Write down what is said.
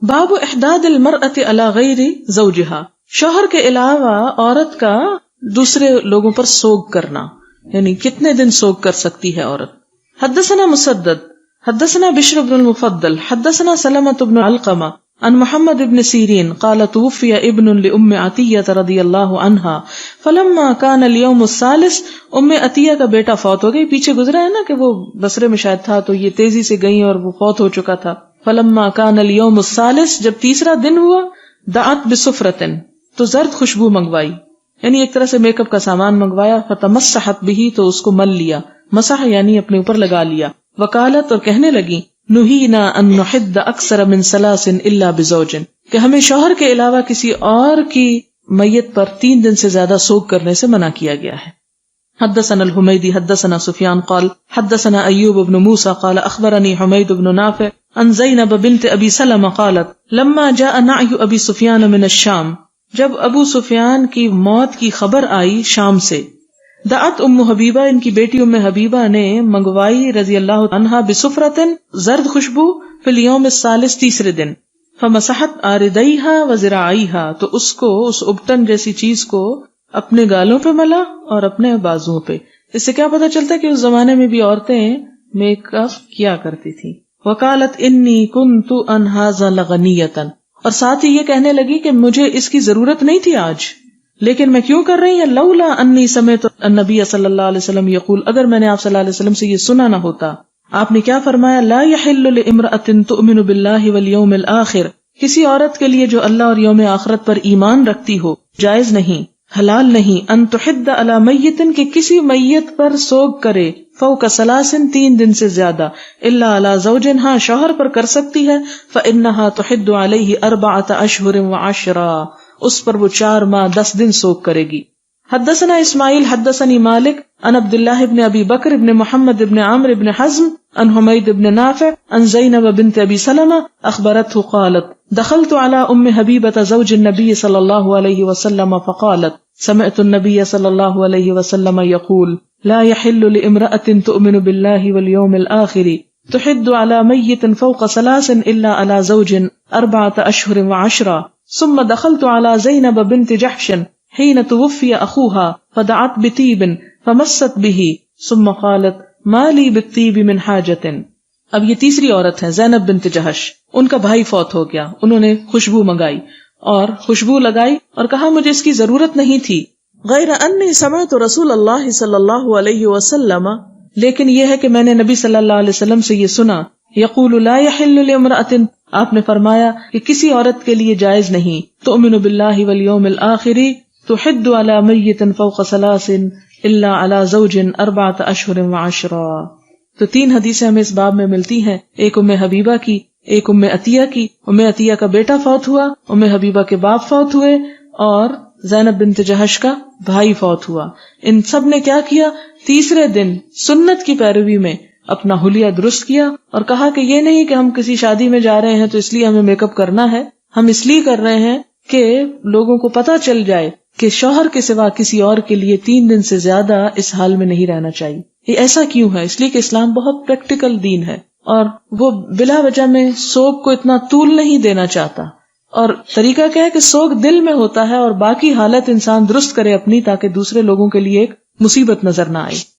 باب احداد المرأة علی غیر زوجہا، شوہر کے علاوہ عورت کا دوسرے لوگوں پر سوگ کرنا، یعنی کتنے دن سوگ کر سکتی ہے عورت. حدثنا مسدد حدثنا بشر بن المفضل حدثنا سلمة بن علقمہ عن محمد بن سیرین قال توفی ابن لأم عطیہ رضی اللہ عنہا فلما کان اليوم الثالث، ام عطیہ کا بیٹا فوت ہو گئی. پیچھے گزرا ہے نا کہ وہ بصرے میں شاید تھا تو یہ تیزی سے گئی اور وہ فوت ہو چکا تھا. فلما کان اليوم الثالث، جب تیسرا دن ہوا، دعت بسفرۃ، تو زرد خوشبو منگوائی، یعنی ایک طرح سے میک اپ کا سامان منگوایا. فتمسحت به، تو اس کو مل لیا، مسح یعنی اپنے اوپر لگا لیا. وقالت، اور کہنے لگی، نہینا ان نحد اکثر من ثلاث الا بزوج، کہ ہمیں شوہر کے علاوہ کسی اور کی میت پر 3 دن سے زیادہ سوگ کرنے سے منع کیا گیا ہے. حدثنا الحمیدی حدثنا سفیان قال حدثنا ایوب بن موسیٰ قال اخبرنی حمید بن نافع عن زینب بنت ابی سلمہ قالت لما جاء نعی ابی سفیان من الشام، جب ابو سفیان کی موت کی خبر آئی شام سے، دعت ام حبیبہ، ان کی بیٹی ام حبیبہ نے منگوائی رضی اللہ عنہا بسفرتن، زرد خوشبو، فی الیوم الثالث، تیسرے دن. فمسحت آردیہا وذراعیہا، تو اس کو، اس ابٹن جیسی چیز کو اپنے گالوں پہ ملا اور اپنے بازوؤں پہ. اس سے کیا پتہ چلتا ہے کہ اس زمانے میں بھی عورتیں میک اپ کیا کرتی تھی. وقالت انی کنت ان ھذا لغنیۃ، اور ساتھ ہی یہ کہنے لگی کہ مجھے اس کی ضرورت نہیں تھی آج، لیکن میں کیوں کر رہی ہوں؟ لولا انی سمعت النبی صلی اللہ علیہ وسلم یقول، اگر میں نے آپ صلی اللہ علیہ وسلم سے یہ سنا نہ ہوتا. آپ نے کیا فرمایا؟ لا یحل لامرأۃ تؤمن باللہ والیوم الآخر، کسی عورت کے لیے جو اللہ اور یوم آخرت پر ایمان رکھتی ہو، جائز نہیں، حلال نہیں، ان تحد علی میت، کہ کسی میت پر سوگ کرے، فوق ثلاث، 3 دن سے زیادہ، الا علی زوج، ہاں شوہر پر کر سکتی ہے، فانہا تحد علیہ 4 اشہر و10، اس پر وہ 4 ماہ 10 دن سوگ کرے گی. حدثنا اسماعیل حدثنی مالک عن عبداللہ بن ابی بکر بن محمد بن عمرو بن حزم عن حمید بن نافع عن زینب بنت ابی سلمہ اخبرته قالت دخلت على ام حبیبة زوج النبی صلی اللہ علیہ وسلم فقالت سمعت النبی صلی اللہ علیہ وسلم یقول لا يحل لامرأة تؤمن باللہ والیوم الآخر تحد على میت فوق 3 الا على زوج 4 اشہر و10. ثم دخلت على زینب بنت جحش حين توفي أخوها فدعت بطيب فمست به ثم قالت ما لي بالطيب من حاجة. اب یہ تیسری عورت ہے زینب بنت جحش، ان کا بھائی فوت ہو گیا، انہوں نے خوشبو منگائی اور خوشبو لگائی اور کہا مجھے اس کی ضرورت نہیں تھی. غیر انی سمعت رسول اللہ صلی اللہ علیہ وسلم، لیکن یہ ہے کہ میں نے نبی صلی اللہ علیہ وسلم سے یہ سنا، یقول لا يحل لامرأة، آپ نے فرمایا کہ کسی عورت کے لیے جائز نہیں، تؤمن باللہ والیوم الآخر تحد علی میت فوق 3 الا علی زوج 4 اشہر و10. تو 3 حدیثیں ہمیں اس باب میں ملتی ہیں، ایک ام حبیبہ کی، ایک ام عطیہ کی. ام عطیہ کا بیٹا فوت ہوا، ام حبیبہ کے باپ فوت ہوئے، اور زینب بنت جحش کا بھائی فوت ہوا. ان سب نے کیا کیا؟ تیسرے دن سنت کی پیروی میں اپنا حلیہ درست کیا اور کہا کہ یہ نہیں کہ ہم کسی شادی میں جا رہے ہیں تو اس لیے ہمیں میک اپ کرنا ہے، ہم اس لیے کر رہے ہیں کہ لوگوں کو پتہ چل جائے کہ شوہر کے سوا کسی اور کے لیے 3 دن سے زیادہ اس حال میں نہیں رہنا چاہیے. یہ ایسا کیوں ہے؟ اس لیے کہ اسلام بہت پریکٹیکل دین ہے اور وہ بلا وجہ میں سوگ کو اتنا طول نہیں دینا چاہتا. اور طریقہ کیا ہے کہ سوگ دل میں ہوتا ہے اور باقی حالت انسان درست کرے اپنی، تاکہ دوسرے لوگوں کے لیے ایک مصیبت نظر نہ آئے.